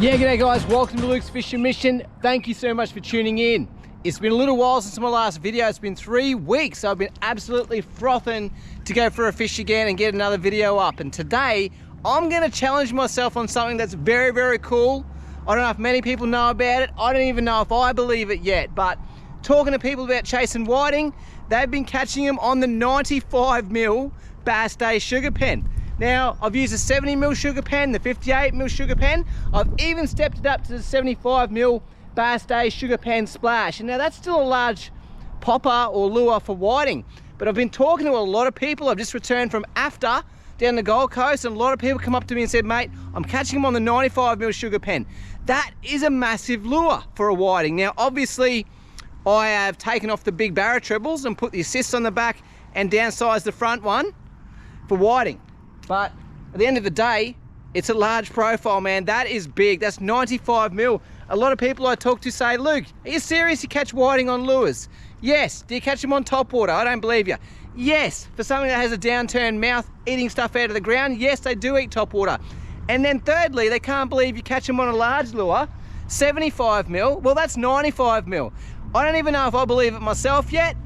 Yeah, g'day guys, welcome to Luke's Fishin Mission. Thank you so much for tuning in. It's been a little while since my last video. It's been 3 weeks. So I've been absolutely frothing to go for a fish again and get another video up. And today, I'm gonna challenge myself on something that's very, very cool. I don't know if many people know about it. I don't even know if I believe it yet, but talking to people about chasing whiting, they've been catching them on the 95mm bassday sugapen. Now, I've used a 70mm sugapen, the 58mm sugapen. I've even stepped it up to the 75mm bassday sugapen splash. And now that's still a large popper or lure for whiting. But I've been talking to a lot of people. I've just returned from AFTA down the Gold Coast, and a lot of people come up to me and said, mate, I'm catching them on the 95mm sugapen. That is a massive lure for a whiting. Now, obviously, I have taken off the big barra trebles and put the assists on the back and downsized the front one for whiting. But at the end of the day, it's a large profile, man. That is big. That's 95mm. A lot of people I talk to say, Luke, are you serious you catch whiting on lures? Yes. Do you catch them on topwater? I don't believe you. Yes. For something that has a downturned mouth, eating stuff out of the ground, yes, they do eat topwater. And then thirdly, they can't believe you catch them on a large lure, 75mm. Well, that's 95mm. I don't even know if I believe it myself yet.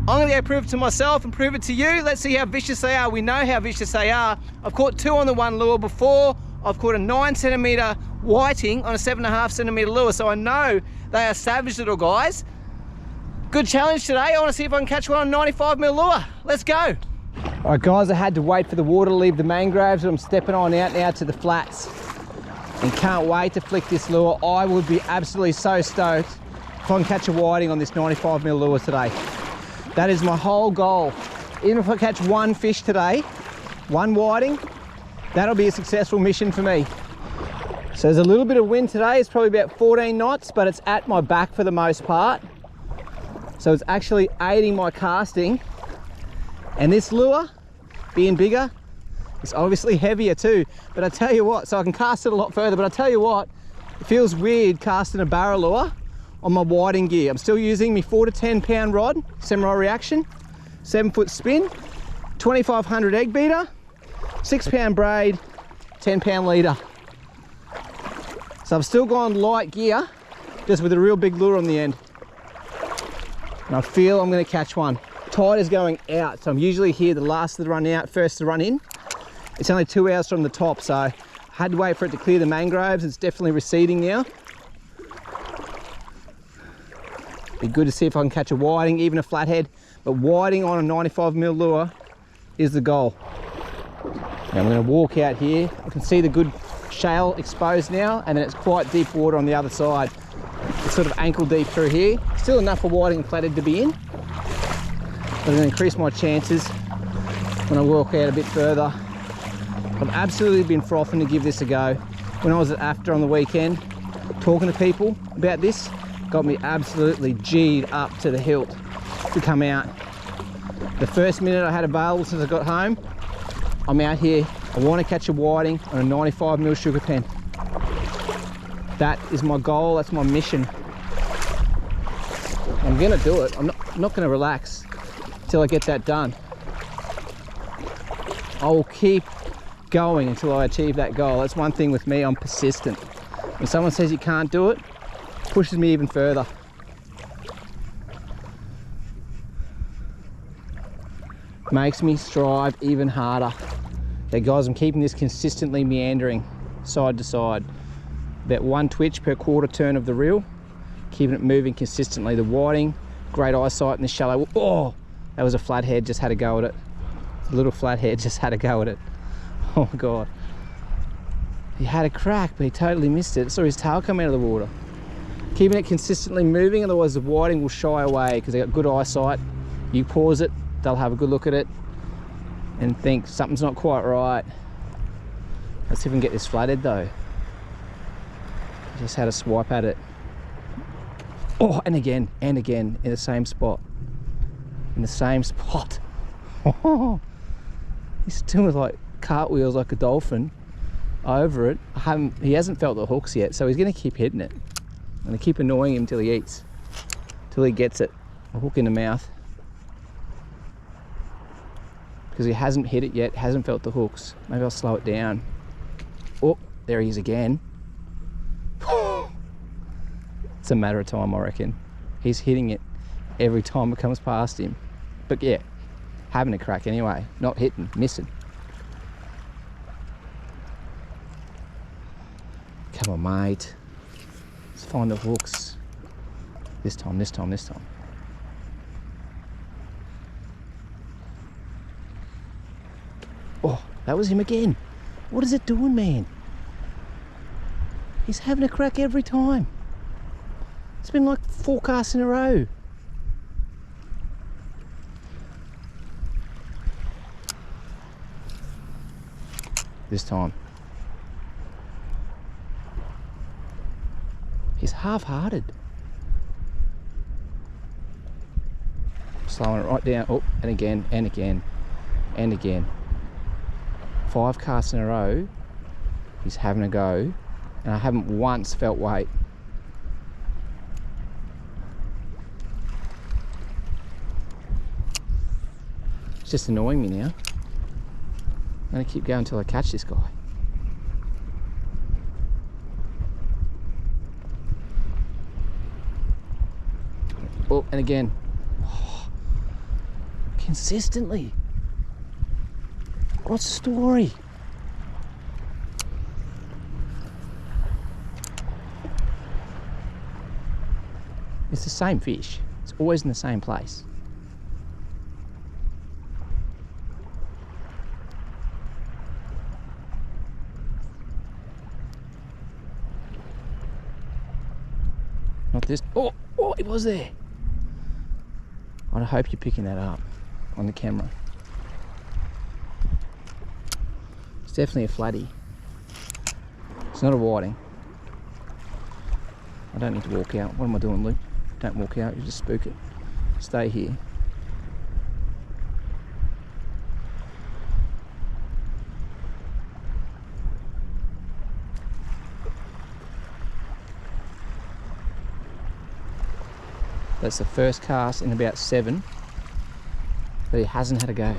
I'm gonna go prove it to myself and prove it to you. Let's see how vicious they are. We know how vicious they are. I've caught 2 on the one lure before. I've caught a 9cm whiting on a 7.5cm lure, so I know they are savage little guys. Good challenge today. I wanna see if I can catch one on a 95mm lure. Let's go. All right, guys, I had to wait for the water to leave the mangroves, but I'm stepping on out now to the flats and can't wait to flick this lure. I would be absolutely so stoked if I can catch a whiting on this 95mm lure today. That is my whole goal. Even if I catch one fish today, one whiting, that'll be a successful mission for me. So there's a little bit of wind today. It's probably about 14 knots, but it's at my back for the most part. So it's actually aiding my casting. And this lure, being bigger, it's obviously heavier too. But I tell you what, so I can cast it a lot further, but I tell you what, it feels weird casting a barra lure on my whiting gear. I'm still using my 4 to 10 pound rod, Samurai Reaction, 7-foot spin, 2500 egg beater, 6 pound braid, 10 pound leader. So I've still gone light gear, just with a real big lure on the end. And I feel I'm gonna catch one. Tide is going out, so I'm usually here the last to run out, first to run in. It's only 2 hours from the top, so I had to wait for it to clear the mangroves. It's definitely receding now. Be good to see if I can catch a whiting, even a flathead, but whiting on a 95mm lure is the goal. Now I'm going to walk out here. I can see the good shale exposed now, and then it's quite deep water on the other side. It's sort of ankle deep through here. Still enough for whiting and flathead to be in, but I'm going to increase my chances when I walk out a bit further. I've absolutely been frothing to give this a go. When I was at AFTA on the weekend, talking to people about this, got me absolutely G'd up to the hilt to come out. The first minute I had available since I got home, I'm out here. I want to catch a whiting on a 95mm sugapen. That is my goal, that's my mission. I'm gonna do it. I'm not gonna relax until I get that done. I will keep going until I achieve that goal. That's one thing with me, I'm persistent. When someone says you can't do it, pushes me even further. Makes me strive even harder. Okay guys, I'm keeping this consistently meandering side to side. About 1 twitch per quarter turn of the reel. Keeping it moving consistently. The whiting, great eyesight in the shallow. Oh, that was a flathead, just had a go at it. The little flathead just had a go at it. Oh my God. He had a crack, but he totally missed it. Saw his tail come out of the water. Keeping it consistently moving, otherwise the whiting will shy away because they got good eyesight. You pause it, they'll have a good look at it and think something's not quite right. Let's see if we can get this flathead though. Just had a swipe at it. Oh, and again in the same spot. In the same spot. He's doing like cartwheels like a dolphin over it. He hasn't felt the hooks yet, so he's going to keep hitting it. I'm going to keep annoying him till he eats, till he gets it. A hook in the mouth. Because he hasn't hit it yet, hasn't felt the hooks. Maybe I'll slow it down. Oh, there he is again. It's a matter of time, I reckon. He's hitting it every time it comes past him. But yeah, having a crack anyway. Not hitting, missing. Come on, mate. Let's find the hooks. This time. Oh, that was him again. What is it doing, man? He's having a crack every time. It's been like 4 casts in a row. This time. He's half-hearted. Slowing it right down. Oh, and again, and again, and again. 5 casts in a row. He's having a go, and I haven't once felt weight. It's just annoying me now. I'm gonna keep going until I catch this guy. Oh, and again. Oh, consistently. What's the story? It's the same fish. It's always in the same place. Not this. Oh, it was there. I hope you're picking that up on the camera. It's definitely a flatty. It's not a whiting. I don't need to walk out. What am I doing, Luke? Don't walk out, you just spook it. Stay here. That's the first cast in about 7 that he hasn't had a go.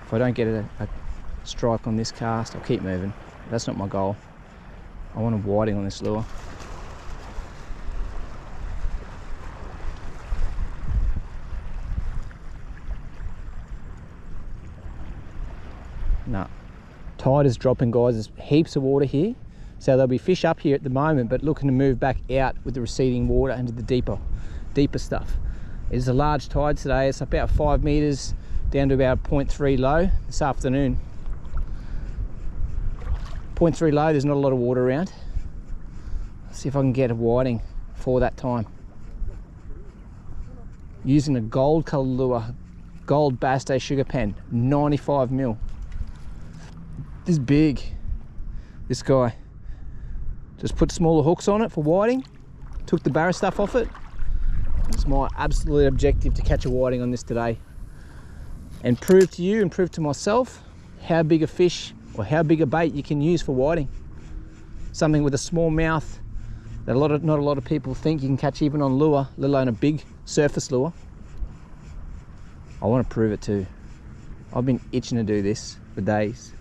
If I don't get a strike on this cast, I'll keep moving. That's not my goal. I want a whiting on this lure. No. Tide is dropping, guys. There's heaps of water here. So there'll be fish up here at the moment, but looking to move back out with the receding water into the deeper stuff. It's a large tide today. It's about 5 meters down to about 0.3 low this afternoon. 0.3 low, there's not a lot of water around. Let's see if I can get a whiting for that time. Using a gold color lure, gold bassday sugapen, 95 mil. This is big, this guy. Just put smaller hooks on it for whiting, took the barra stuff off it. It's my absolute objective to catch a whiting on this today and prove to you and prove to myself how big a fish or how big a bait you can use for whiting. Something with a small mouth that not a lot of people think you can catch even on lure, let alone a big surface lure. I want to prove it too. I've been itching to do this for days.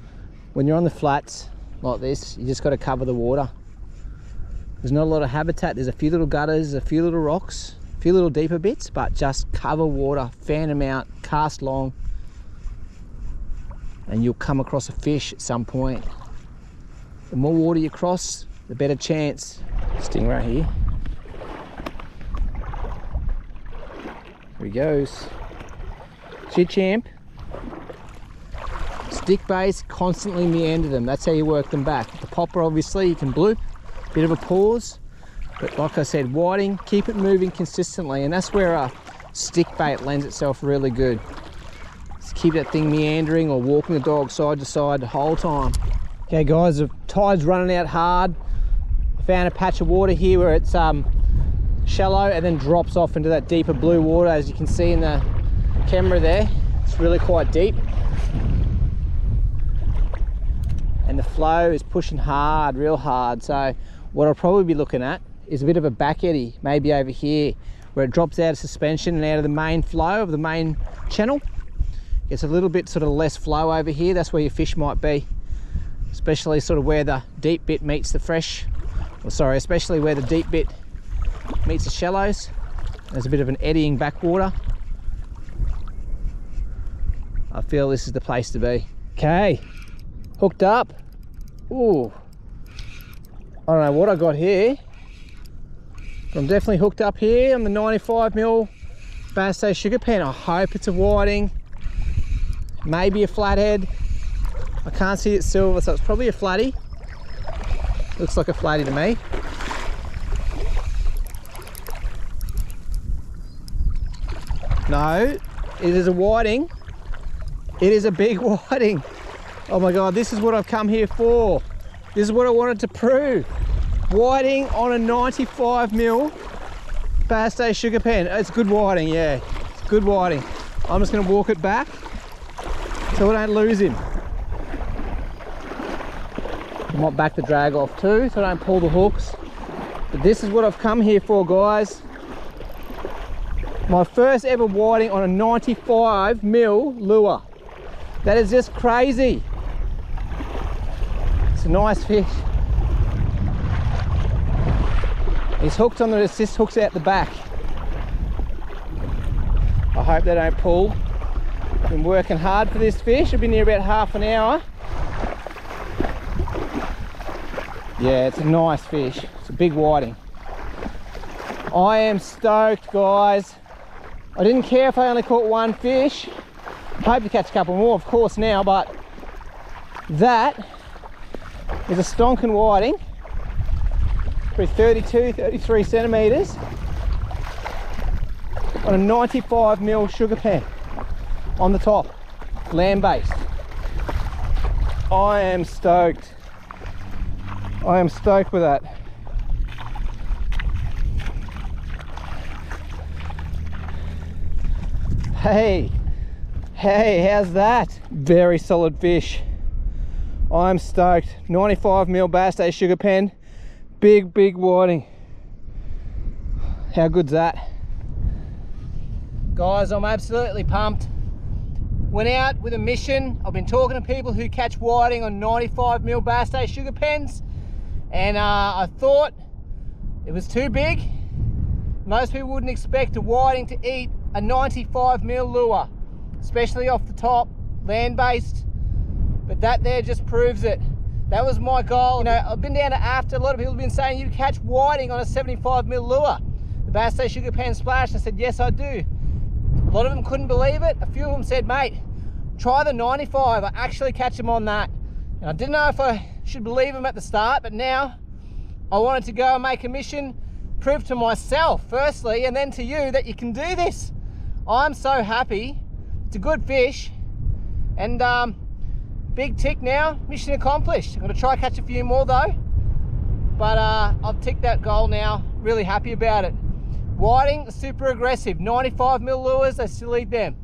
When you're on the flats like this, you just got to cover the water. There's not a lot of habitat. There's a few little gutters, a few little rocks, a few little deeper bits, but just cover water, fan them out, cast long, and you'll come across a fish at some point. The more water you cross, the better chance. Sting right here. Here he goes. See, champ. Stick base, constantly meander them. That's how you work them back. The popper, obviously, you can bloop. Bit of a pause, but like I said, whiting, keep it moving consistently, and that's where a stick bait lends itself really good. Just keep that thing meandering or walking the dog side to side the whole time. Okay guys, the tide's running out hard. I found a patch of water here where it's shallow and then drops off into that deeper blue water, as you can see in the camera there. It's really quite deep. And the flow is pushing hard, real hard. So what I'll probably be looking at is a bit of a back eddy, maybe over here, where it drops out of suspension and out of the main flow of the main channel. It's a little bit sort of less flow over here. That's where your fish might be. especially sort of where the deep bit meets the fresh, or sorry, especially where the deep bit meets the shallows. There's a bit of an eddying backwater. I feel this is the place to be. Okay, hooked up. Ooh, I don't know what I got here, but I'm definitely hooked up here on the 95mm bassday sugapen. I hope it's a whiting, maybe a flathead. I can't see it silver, so it's probably a flatty. Looks like a flatty to me. No, it is a whiting. It is a big whiting. Oh my God, this is what I've come here for. This is what I wanted to prove. Whiting on a 95mm bassday sugapen. It's good whiting, yeah. It's good whiting. I'm just gonna walk it back so I don't lose him. I might back the drag off too so I don't pull the hooks. But this is what I've come here for, guys. My first ever whiting on a 95mm lure. That is just crazy. It's a nice fish. He's hooked on the assist hooks out the back. I hope they don't pull. I've been working hard for this fish. I've been here about half an hour. Yeah, it's a nice fish. It's a big whiting. I am stoked, guys. I didn't care if I only caught one fish. Hope to catch a couple more, of course, now, but that is a stonking whiting. Probably 32, 33 centimetres on a 95mm sugapen on the top, land-based. I am stoked. I am stoked with that. Hey, how's that? Very solid fish. I'm stoked. 95mm bassday sugapen, big whiting. How good's that? Guys, I'm absolutely pumped. Went out with a mission. I've been talking to people who catch whiting on 95mm bassday sugapens, and I thought it was too big. Most people wouldn't expect a whiting to eat a 95mm lure, especially off the top, land-based, but that there just proves it. That was my goal. You know, I've been down to after, a lot of people have been saying you catch whiting on a 75mm lure, the bassday sugapen splash. I said, yes, I do. A lot of them couldn't believe it. A few of them said, mate, try the 95. I actually catch them on that. And I didn't know if I should believe them at the start, but now I wanted to go and make a mission, prove to myself firstly, and then to you that you can do this. I'm so happy. It's a good fish, and big tick now, mission accomplished. I'm gonna try catch a few more though, but I've ticked that goal now. Really happy about it. Whiting, super aggressive, 95mm lures, they still eat them.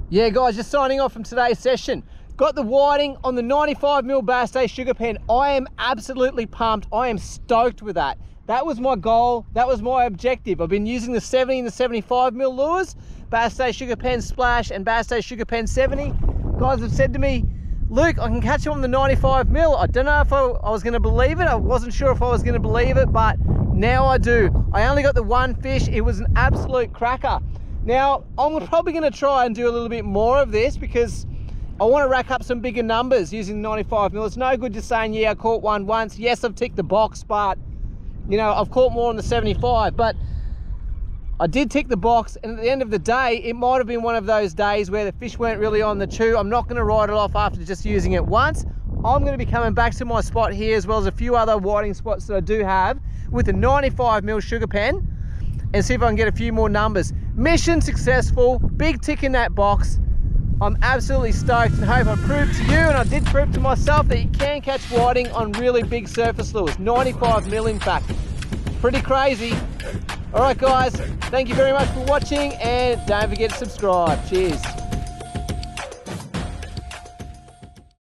Yeah guys, just signing off from today's session. Got the whiting on the 95mm bassday sugapen. I am absolutely pumped. I am stoked with that. That was my goal, that was my objective. I've been using the 70 and the 75mm lures, bassday sugapen splash and bassday sugapen 70. Guys have said to me, Luke, I can catch them on the 95mm. I don't know if I was gonna believe it. I wasn't sure if I was gonna believe it, but now I do. I only got the one fish. It was an absolute cracker. Now, I'm probably gonna try and do a little bit more of this because I wanna rack up some bigger numbers using the 95mm. It's no good just saying, yeah, I caught one once. Yes, I've ticked the box, but you know, I've caught more on the 75, but I did tick the box, and at the end of the day, it might have been one of those days where the fish weren't really on the chew. I'm not gonna write it off after just using it once. I'm gonna be coming back to my spot here, as well as a few other whiting spots that I do have with a 95mm sugapen, and see if I can get a few more numbers. Mission successful, big tick in that box. I'm absolutely stoked and hope I proved to you, and I did prove to myself, that you can catch whiting on really big surface lures, 95mm in fact. Pretty crazy. All right guys, thank you very much for watching, and don't forget to subscribe. Cheers.